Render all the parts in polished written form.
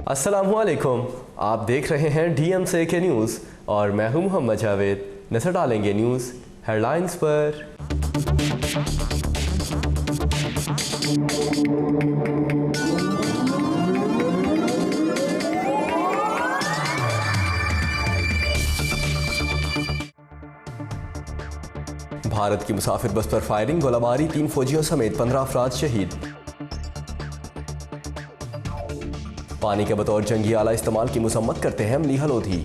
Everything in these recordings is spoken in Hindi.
अस्सलामुअलैकुम, आप देख रहे हैं DMC के न्यूज़ और मैं हूं मोहम्मद जावेद। नजर डालेंगे न्यूज़ हेडलाइंस पर। भारत की मुसाफिर बस पर फायरिंग, गोलाबारी, 3 फौजियों समेत 15 अफराद शहीद। पानी के बतौर जंगी आला इस्तेमाल की मसम्मत करते हैं मलीहा लोधी।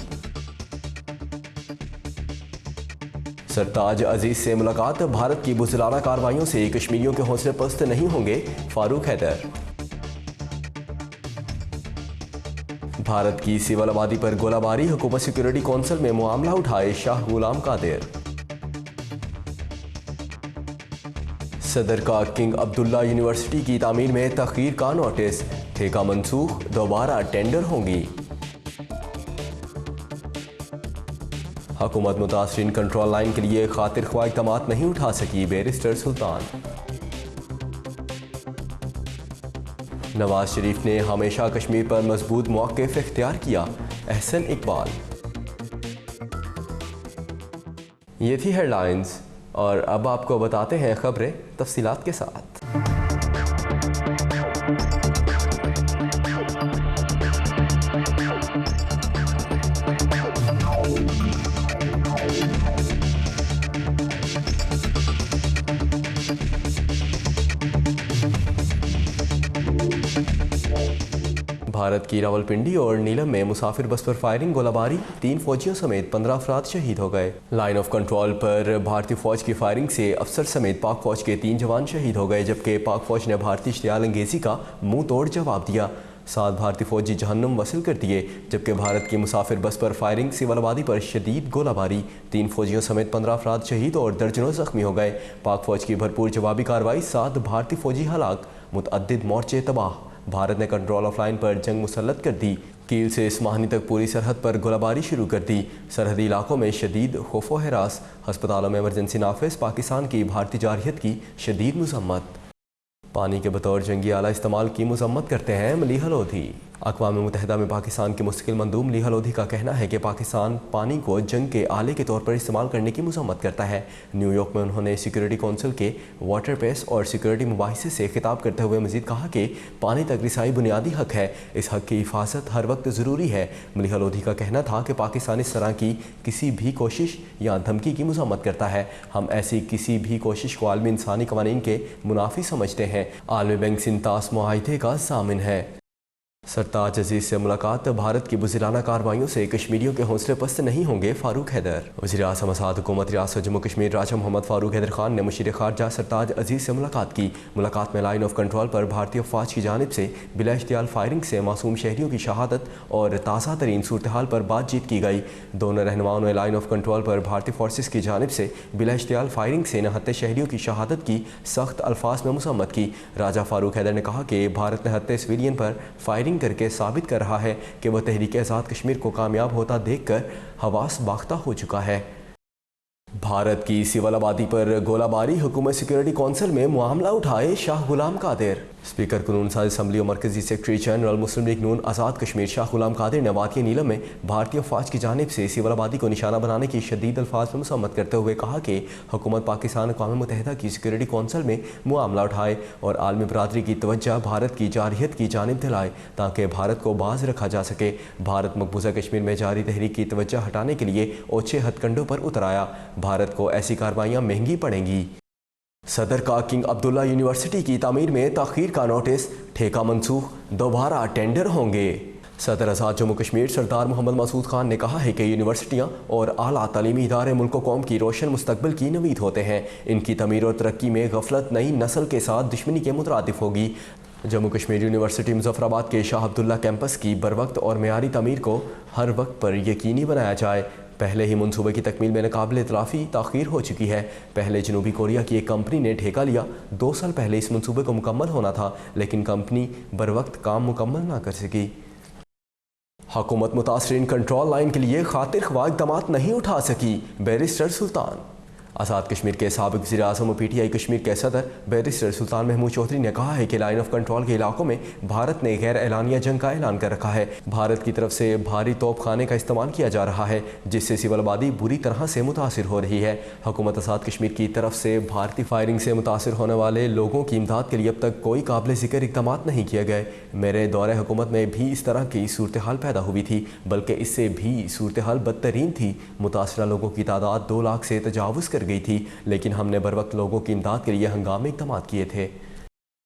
सरताज अजीज से मुलाकात, भारत की बुज़दिलाना कार्रवाइयों से कश्मीरियों के हौसले पस्त नहीं होंगे, फारूक हैदर। भारत की सिविल आबादी पर गोलाबारी, हुकूमत सिक्योरिटी कौंसिल में मामला उठाए शाह गुलाम कादिर। सदर का किंग अब्दुल्ला यूनिवर्सिटी की तामीर में तखीर का नोटिस, ठेका मंसूख, दोबारा टेंडर होंगी। हुकूमत मुतासरीन कंट्रोल लाइन के लिए खातिर ख्वाह इक़दामात नहीं उठा सकी, बैरिस्टर सुल्तान। नवाज शरीफ ने हमेशा कश्मीर पर मजबूत मौक़िफ़ इख्तियार किया, एहसन इकबाल। ये थी हेडलाइंस और अब आपको बताते हैं खबरें तफसीलात के साथ। भारत की रावलपिंडी और नीलम में मुसाफिर बस पर फायरिंग, गोलाबारी, 3 फौजियों समेत 15 अफराद शहीद हो गए। लाइन ऑफ कंट्रोल पर भारतीय फौज की फायरिंग से अफसर समेत पाक फौज के 3 जवान शहीद हो गए, जबकि पाक फौज ने भारतीय इश्तियाल अंगेजी का मुंह तोड़ जवाब दिया। 7 भारतीय फौजी जहन्नुम वसूल कर दिए, जबकि भारत की मुसाफिर बस पर फायरिंग, सिविल आबादी पर शदीद गोलाबारी, 3 फौजियों समेत 15 अफराद शहीद और दर्जनों जख्मी हो गए। पाक फौज की भरपूर जवाबी कार्रवाई, 7 भारतीय फौजी हलाक, मुतअद्दिद मोर्चे तबाह। भारत ने कंट्रोल ऑफ लाइन पर जंग मुसल्लत कर दी, कील से इस्मानी तक पूरी सरहद पर गोलाबारी शुरू कर दी। सरहदी इलाकों में शदीद खौफ व हरास, अस्पतालों में इमरजेंसी नाफिज, पाकिस्तान की भारतीय जारहियत की शदीद मजम्मत। पानी के बतौर जंगी आला इस्तेमाल की मजम्मत करते हैं मलीहा लोधी। अक़वाम मुत्तहिदा में पाकिस्तान के मुस्तकिल मंदूब मलीहा लोधी का कहना है कि पाकिस्तान पानी को जंग के आले के तौर पर इस्तेमाल करने की मजम्मत करता है। न्यूयॉर्क में उन्होंने सिक्योरिटी कौंसिल के वाटर पेस और सिक्योरिटी मुबाहिसे से खिताब करते हुए मजीद कहा कि पानी तक रिसाई बुनियादी हक है, इस हक की हिफाजत हर वक्त ज़रूरी है। मलीहा लोधी का कहना था कि पाकिस्तान इस तरह की किसी भी कोशिश या धमकी की मजम्मत करता है। हम ऐसी किसी भी कोशिश को आलमी इंसानी कवानीन के मुनाफी समझते हैं, आलमी बैंक सिंतास मुआहिदे का ज़ामिन है। सरताज अजीज से मुलाकात, भारत की बुज़दिलाना कार्रवाइयों से कश्मीरियों के हौसले पस्त नहीं होंगे, फारूक हैदर। वज़ीर-ए-आज़म मसाद हुकूमत रियासत जम्मू कश्मीर राजा मोहम्मद फारूक हैदर खान ने मुशीर खारजा सरताज अजीज से मुलाकात की। मुलाकात में लाइन ऑफ कंट्रोल पर भारतीय फ़ौज की जानिब से बिला इख्तियार फायरिंग से मासूम शहरियों की शहादत और ताज़ा तरीन सूरत हाल पर बातचीत की गई। दोनों रहनुमाओं ने लाइन ऑफ कंट्रोल पर भारतीय फोर्सेस की जानिब से बिला इख्तियार फायरिंग से निहत्ते शहरियों की शहादत की सख्त अल्फाज में मसम्मत की। राजा फारूक हैदर ने कहा कि भारत निहत्ते सिविलियन पर फायरिंग करके साबित कर रहा है कि वह तहरीक आज़ाद कश्मीर को कामयाब होता देखकर हवास बाख्ता हो चुका है। भारत की सिविल आबादी पर गोलाबारी, हुकूमत सिक्योरिटी कौंसिल में मामला उठाए शाह गुलाम कादिर। स्पीकर कानून साज असम्बली और मरकजी सेक्रेटरी जनरल मुस्लिम लीग नून आज़ाद कश्मीर शाह गुलाम कादिर ने वाक़िया नीलम में भारतीय फ़ौज की जानिब से सिविल आबादी को निशाना बनाने की शदीद अल्फाज में मसम्मत करते हुए कहा कि हुकूमत पाकिस्तान अक़वाम मुत्तहिदा की सिक्योरिटी कौंसिल में मामला उठाए और आलमी बरादरी की तवज्जो भारत की जारहियत की जानिब दिलाए ताकि भारत को बाज रखा जा सके। भारत मकबूजा कश्मीर में जारी तहरीक की तवज्जो हटाने के लिए ओछे हथकंडों पर उतर आया। भारत को ऐसी कार्रवाइयाँ महंगी पड़ेंगी। सदर का किंग अब्दुल्ला यूनिवर्सिटी की तामीर में ताख़ीर का नोटिस, ठेका मंसूख, दोबारा टेंडर होंगे। सदर आज़ाद जम्मू कश्मीर सरदार मोहम्मद मसूद खान ने कहा है कि यूनिवर्सिटियाँ और आला तालीमी इदारे मुल्क कौम की रोशन मुस्तकबिल की नवीद होते हैं। इनकी तमीर और तरक्की में गफलत नई नस्ल के साथ दुश्मनी के मुतरादिफ होगी। जम्मू कश्मीर यूनिवर्सिटी मुजफ्फराबाद के शाह अब्दुल्ला कैंपस की बरवक्त और मेयारी तमीर को हर वक्त पर यकीनी बनाया जाए। पहले ही मनसूबे की तकमील में नाकाबिल इतलाफ़ी ताख़ीर हो चुकी है। पहले जनूबी कोरिया की एक कंपनी ने ठेका लिया। 2 साल पहले इस मनसूबे को मुकम्मल होना था, लेकिन कंपनी बरवक्त काम मुकम्मल ना कर सकी। हुकूमत मुतासरीन कंट्रोल लाइन के लिए खातिर ख्वाह इक़दामात नहीं उठा सकी, बैरिस्टर सुल्तान। आज़ाद कश्मीर के साबिक़ वज़ीर आज़म और PTI कश्मीर के सदर बैरिस्टर सुल्तान महमूद चौधरी ने कहा है कि लाइन ऑफ कंट्रोल के इलाकों में भारत ने गैर एलानिया जंग का ऐलान कर रखा है। भारत की तरफ से भारी तोपखाने का इस्तेमाल किया जा रहा है, जिससे सिविल आबादी बुरी तरह से मुतासिर हो रही है। हुकूमत आज़ाद कश्मीर की तरफ से भारतीय फायरिंग से मुतासिर होने वाले लोगों की इमदाद के लिए अब तक कोई काबिल ज़िक्र इक़दाम नहीं किए गए। मेरे दौरे हुकूमत में भी इस तरह की सूरत हाल पैदा हुई थी, बल्कि इससे भी सूरत हाल बदतरीन थी। मुतासरा लोगों की तादाद 2 लाख से तजावुज़ कर गई थी, लेकिन हमने बर वक्त लोगों की इमदाद के लिए हंगामी इक़दाम किए थे।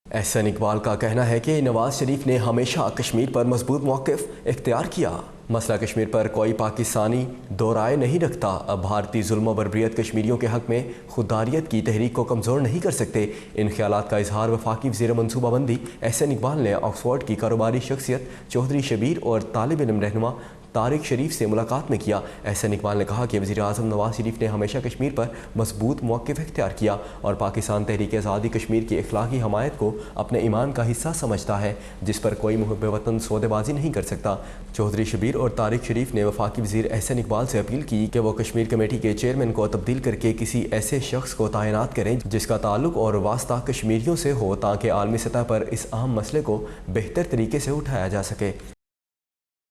एहसन इकबाल का कहना है कि नवाज शरीफ ने हमेशा कश्मीर पर मजबूत मौक़िफ़ इख्तियार किया। मसला कश्मीर पर कोई पाकिस्तानी दो राय नहीं रखता। अब भारतीय जुल्म व बर्बरियत कश्मीरियों के हक़ में खुददारियत की तहरीक को कमज़ोर नहीं कर सकते। इन ख्यालात का इजहार वफाकी वज़ीर मनसूबाबंदी एहसन इकबाल ने ऑक्सफोर्ड की कारोबारी शख्सियत चौधरी शबीर और तालिब इल्म रहनुमा तारिक शरीफ से मुलाकात में किया। एहसन इकबाल ने कहा कि वज़ीर आज़म नवाज शरीफ ने हमेशा कश्मीर पर मजबूत मौक़िफ़ इख्तियार किया और पाकिस्तान तहरीक आज़ादी कश्मीर की इखलाकी हमायत को अपने ईमान का हिस्सा समझता है, जिस पर कोई मुहब्ब वतन सौदेबाजी नहीं कर सकता। चौधरी शबीर और तारिक शरीफ ने वफाकी वज़ीर एहसन इकबाल से अपील की कि वो कश्मीर कमेटी के चेयरमैन को तब्दील करके किसी ऐसे शख्स को तैनात करें जिसका ताल्लुक और वास्ता कश्मीरियों से हो, ताकि आलमी सतह पर इस अहम मसले को बेहतर तरीके से उठाया जा सके।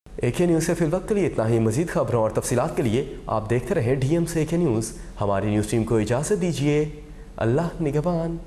AK न्यूज़ से फिलवक्त के लिए इतना ही। मज़ीद खबरों और तफसीलात के लिए आप देखते रहें DM से AK न्यूज़। हमारी न्यूज़ टीम को इजाज़त दीजिए। अल्लाह निगहबान।